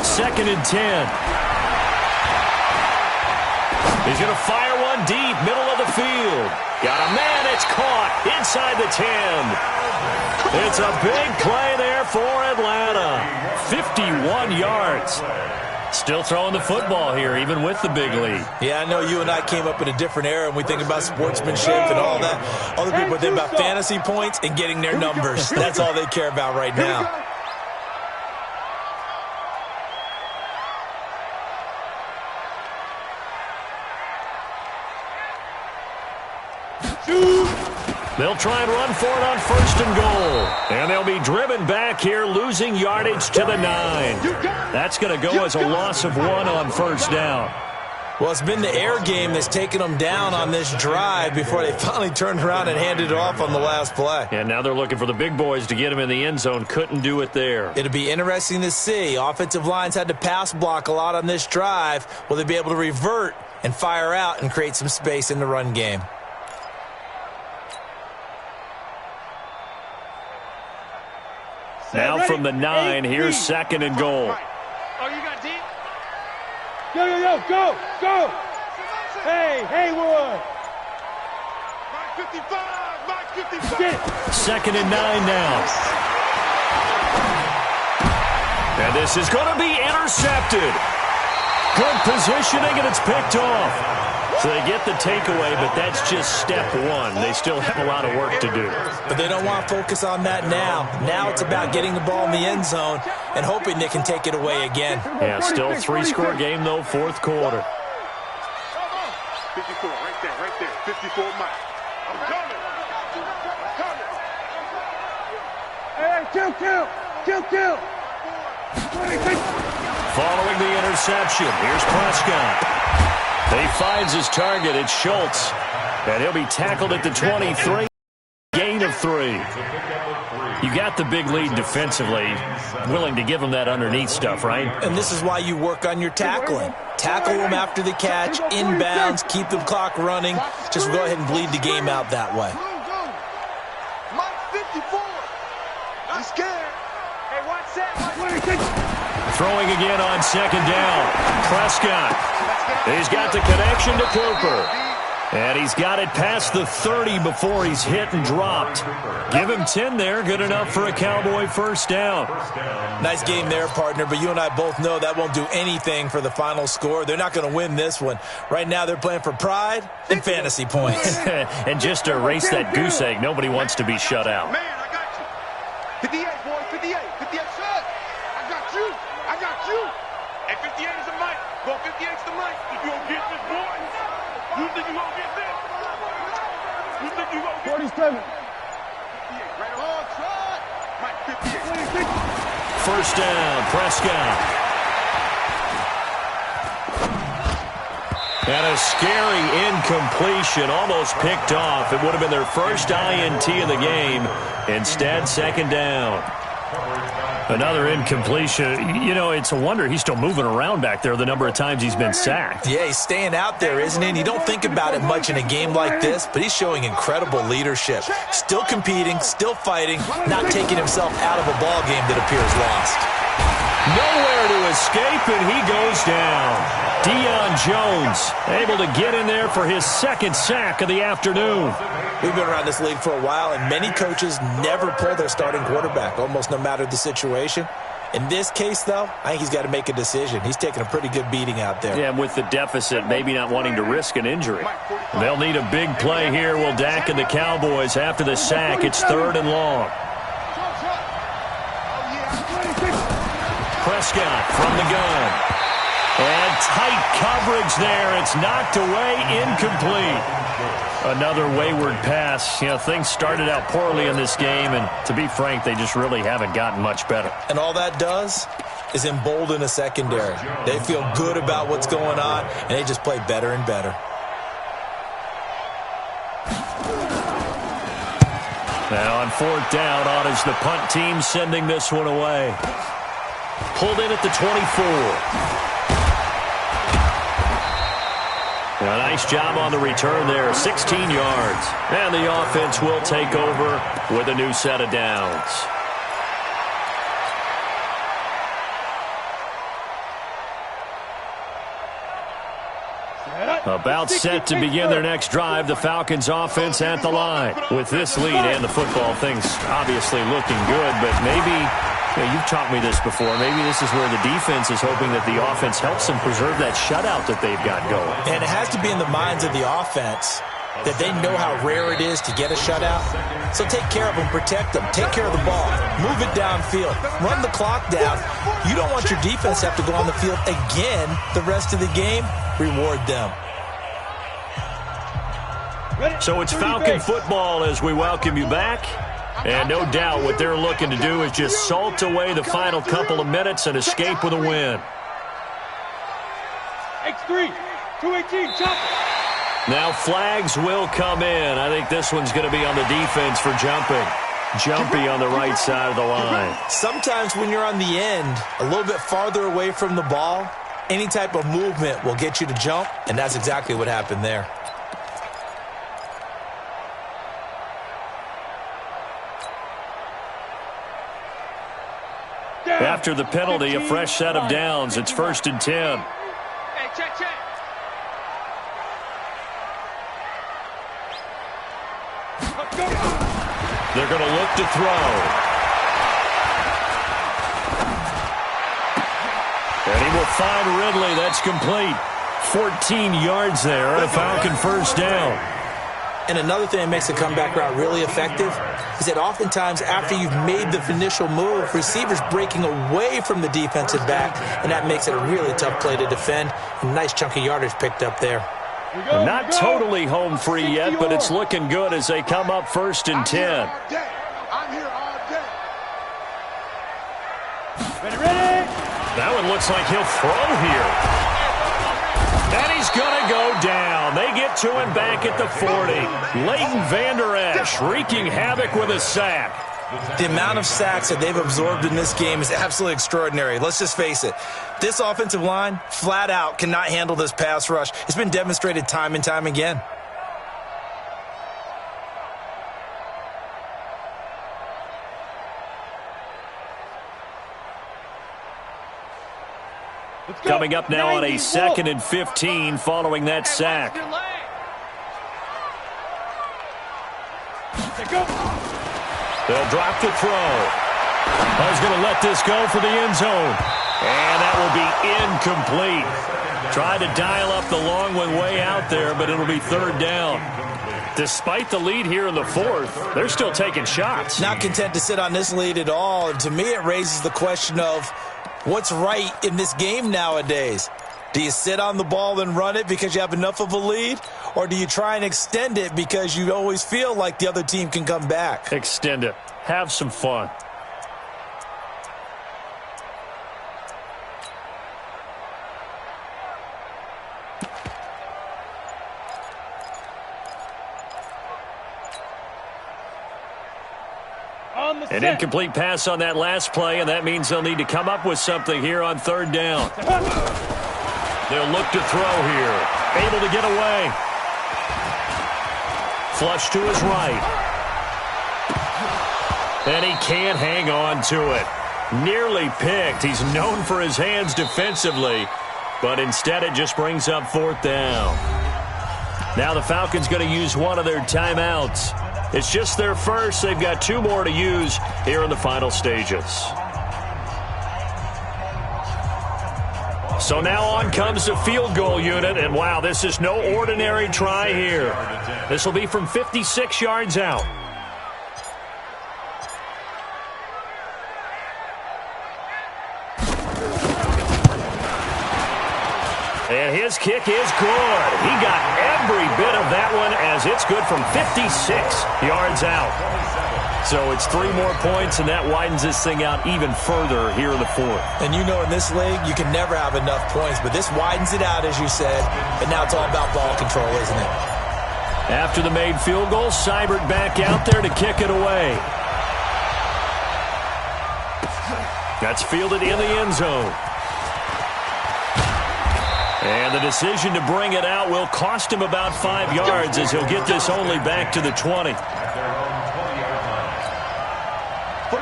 Second and 10. He's going to fire one deep, middle of the field. Got a man, it's caught inside the 10. It's a big play there for Atlanta. 51 yards. Still throwing the football here, even with the big lead. Yeah, I know you and I came up in a different era, and we think about sportsmanship and all that. Other people think about fantasy points and getting their numbers. That's all they care about right now. They'll try and run for it on 1st and goal. And they'll be driven back here, losing yardage to the 9. That's going to go as a loss of 1 on first down. Well, it's been the air game that's taken them down on this drive before they finally turned around and handed it off on the last play. And now they're looking for the big boys to get him in the end zone. Couldn't do it there. It'll be interesting to see. Offensive lines had to pass block a lot on this drive. Will they be able to revert and fire out and create some space in the run game? Now from the 9, here's 2nd and goal. Oh, you got deep? Go! Hey, Haywood! Mike 55, Mike 55. 2nd and 9 now. And this is going to be intercepted. Good positioning, and it's picked off. So they get the takeaway, but that's just step 1. They still have a lot of work to do. But they don't want to focus on that now. Now it's about getting the ball in the end zone and hoping they can take it away again. Yeah, still 3-score game, though, 4th quarter. 54, right there. 54 Mike. I'm coming. Hey, kill. Following the interception, here's Prescott. He finds his target. It's Schultz. And he'll be tackled at the 23. Gain of 3. You got the big lead defensively. Willing to give him that underneath stuff, right? And this is why you work on your tackling. Tackle them after the catch, inbounds, keep the clock running. Just go ahead and bleed the game out that way. Mike 54. I'm scared. Hey, watch that. Throwing again on second down. Prescott. He's got the connection to Cooper. And he's got it past the 30 before he's hit and dropped. Give him 10 there. Good enough for a Cowboy first down. Nice game there, partner, but you and I both know that won't do anything for the final score. They're not going to win this one. Right now they're playing for pride and fantasy points. And just to erase that goose egg, nobody wants to be shut out. Man, I got you. 58, boy, 58. 58, shut. I got you. I got you. Hey, 58 is a mic. Go 58's the mic. If you don't get this, boy. You think you gonna get this? You think you gonna get 47. 58, right on track. Mike, 58. First down, Prescott. And a scary incompletion, almost picked off. It would have been their first INT of the game. Instead, second down. Another incompletion. You know, it's a wonder he's still moving around back there the number of times he's been sacked. Yeah, he's staying out there, isn't he? And you don't think about it much in a game like this, but he's showing incredible leadership. Still competing, still fighting, not taking himself out of a ball game that appears lost. Nowhere to escape, and he goes down. Deion Jones able to get in there for his second sack of the afternoon. We've been around this league for a while, and many coaches never pull their starting quarterback, almost no matter the situation. In this case, though, I think he's got to make a decision. He's taking a pretty good beating out there. Yeah, with the deficit, maybe not wanting to risk an injury. They'll need a big play here. Will Dak and the Cowboys after the sack. It's 3rd and long. Prescott from the gun. And tight coverage there. It's knocked away, incomplete. Another wayward pass. You know, things started out poorly in this game, and to be frank, they just really haven't gotten much better. And all that does is embolden a secondary. They feel good about what's going on, and they just play better and better. Now on 4th down, on is the punt team sending this one away. Pulled in at the 24. A nice job on the return there, 16 yards. And the offense will take over with a new set of downs. About set to begin their next drive, the Falcons offense at the line. With this lead and the football, things obviously looking good, but maybe, you know, you've taught me this before, maybe this is where the defense is hoping that the offense helps them preserve that shutout that they've got going. And it has to be in the minds of the offense that they know how rare it is to get a shutout. So take care of them, protect them, take care of the ball, move it downfield, run the clock down. You don't want your defense to have to go on the field again the rest of the game. Reward them. So it's Falcon football as we welcome you back. And no doubt what they're looking to do is just salt away the final couple of minutes and escape with a win. X3, 218, chop. Now flags will come in. I think this one's going to be on the defense for jumping. Jumpy on the right side of the line. Sometimes when you're on the end, a little bit farther away from the ball, any type of movement will get you to jump, and that's exactly what happened there. After the penalty, a fresh set of downs. It's 1st and 10. Hey, check. They're going to look to throw. And he will find Ridley. That's complete. 14 yards there and a Falcon first down. And another thing that makes the comeback route really effective is that oftentimes after you've made the initial move, receivers breaking away from the defensive back, and that makes it a really tough play to defend. A nice chunk of yardage picked up there. Not totally home free yet, but it's looking good as they come up 1st and 10. I'm here all day. Ready? That one looks like he'll throw here. And he's going to go down. They get to him back at the 40. Leighton Vander Esch wreaking havoc with a sack. The amount of sacks that they've absorbed in this game is absolutely extraordinary. Let's just face it. This offensive line, flat out, cannot handle this pass rush. It's been demonstrated time and time again. Coming up now on a 2nd and 15 following that sack. They'll drop to throw. He's going to let this go for the end zone. And that will be incomplete. Tried to dial up the long one way out there, but it'll be 3rd down. Despite the lead here in the 4th, they're still taking shots. Not content to sit on this lead at all. And to me, it raises the question of what's right in this game nowadays. Do you sit on the ball and run it because you have enough of a lead? Or do you try and extend it because you always feel like the other team can come back? Extend it. Have some fun. An incomplete pass on that last play, and that means they'll need to come up with something here on 3rd down. They'll look to throw here. Able to get away. Flush to his right. And he can't hang on to it. Nearly picked. He's known for his hands defensively, but instead it just brings up 4th down. Now the Falcons going to use one of their timeouts. It's just their first. They've got 2 more to use here in the final stages. So now on comes the field goal unit, and wow, this is no ordinary try here. This will be from 56 yards out. And his kick is good. He got every bit of that one as it's good from 56 yards out. So it's 3 more points, and that widens this thing out even further here in the 4th. And you know in this league, you can never have enough points, but this widens it out, as you said, and now it's all about ball control, isn't it? After the made field goal, Seibert back out there to kick it away. That's fielded in the end zone. And the decision to bring it out will cost him about 5 yards as he'll get this only back to the 20.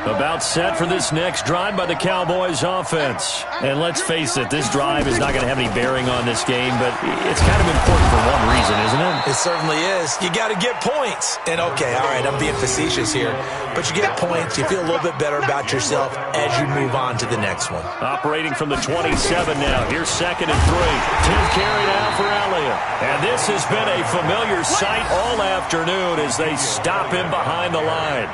About set for this next drive by the Cowboys offense. And let's face it, this drive is not going to have any bearing on this game, but it's kind of important for one reason, isn't it? It certainly is. You got to get points. And okay, all right, I'm being facetious here, but you get points, you feel a little bit better about yourself as you move on to the next one. Operating from the 27 now. Here's 2nd and 3. 2 carried out for Elliott. And this has been a familiar sight all afternoon as they stop him behind the line.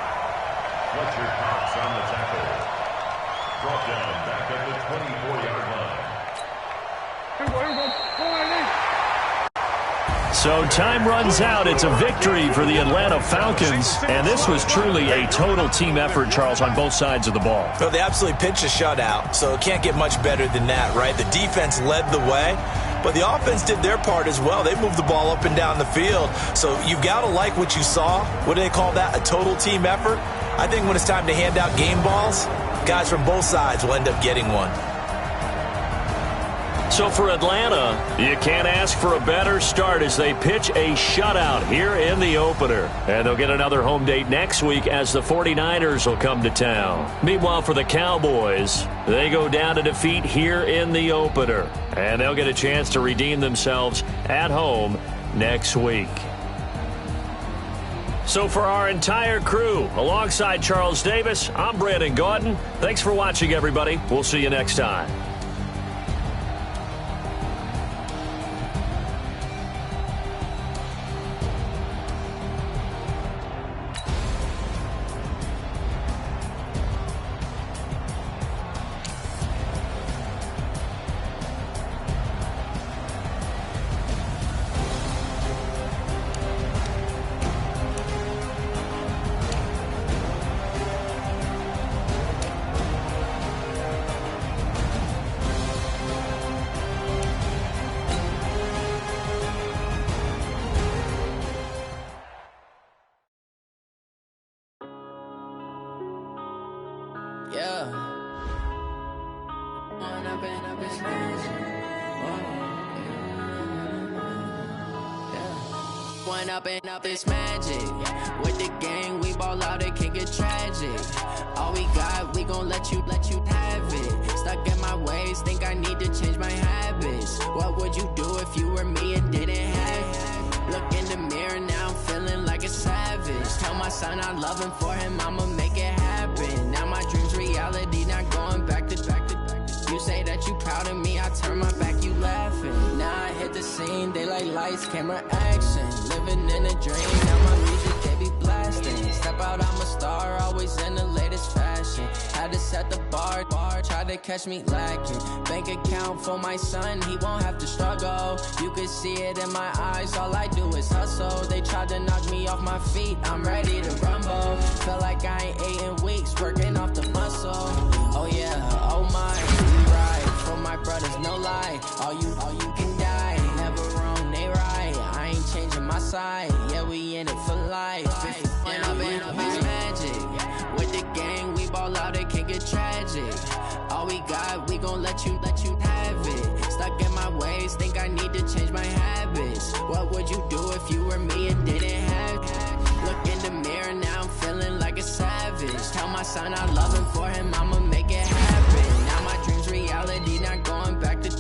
Fletcher Cox on the tackle. Brought down back at the 24-yard line. So time runs out. It's a victory for the Atlanta Falcons. And this was truly a total team effort, Charles, on both sides of the ball. Well, they absolutely pitched a shutout, so it can't get much better than that, right? The defense led the way, but the offense did their part as well. They moved the ball up and down the field. So you've got to like what you saw. What do they call that? A total team effort? I think when it's time to hand out game balls, guys from both sides will end up getting one. So for Atlanta, you can't ask for a better start as they pitch a shutout here in the opener. And they'll get another home date next week as the 49ers will come to town. Meanwhile, for the Cowboys, they go down to defeat here in the opener. And they'll get a chance to redeem themselves at home next week. So for our entire crew, alongside Charles Davis, I'm Brandon Gaudin. Thanks for watching, everybody. We'll see you next time. Up this magic with the gang, we ball out, it can get tragic. All we got, we gon' let you have it. Stuck in my ways, think I need to change my habits. What would you do if you were me and didn't have it? Look in the mirror now, I'm feeling like a savage. Tell my son I love him, for him I'ma make it happen. Now my dream's reality, not going back to. You say that you proud of me, I turn my back, you laughing. Now I hit the scene, they like lights, camera, action. Living in a dream, now my music, they be blasting. Step out, I'm a star, always in the latest fashion. Had to set the bar, try to catch me lacking. Bank account for my son, he won't have to struggle. You can see it in my eyes, all I do is hustle. They tried to knock me off my feet, I'm ready to rumble. Felt like I ain't ate in weeks, working off the muscle. Oh yeah, oh my, we ride for my brothers, no lie. All you can die, never wrong, they right. I ain't changing my side, yeah, we in it for life. When I've been up is magic. With the gang, we ball out, it can get tragic. All we got, we gon' let you have it. Stuck in my ways, think I need to change my habits. What would you do if you were me and didn't have it? Look in the mirror now, I'm feeling like a savage. Tell my son I love him, for him I'ma make it happen. Now my dream's reality, not going back to.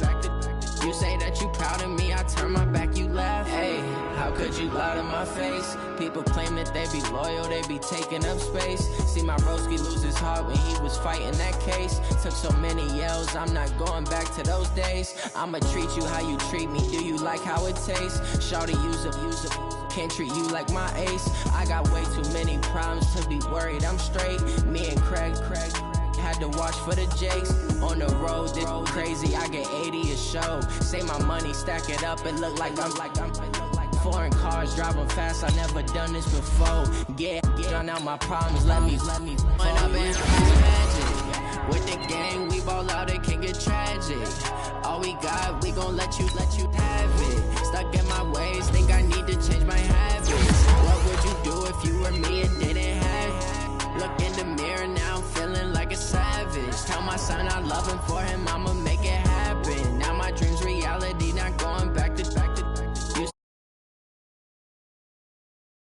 You say that you proud of me, I turn my back, you laugh. Hey, how could you lie to my face? People claim that they be loyal, they be taking up space. See my broski lose his heart when he was fighting that case. Took so many yells, I'm not going back to those days. I'ma treat you how you treat me, do you like how it tastes? Shawty, use up, can't treat you like my ace. I got way too many problems to be worried, I'm straight. Me and Craig had to watch for the Jakes. On the road, this crazy, I get 80 a show. Say my money, stack it up, it look like I'm foreign cars, driving fast, I never done this before. Get drown out my problems, let me When I've been magic. With the gang, we ball out, it can get tragic. All we got, we gon' let you have it. Stuck in my ways, think I need to change my habits. What would you do if you were me and didn't have it? Look in the mirror now, I'm feeling like a savage. Tell my son I love him, for him I'ma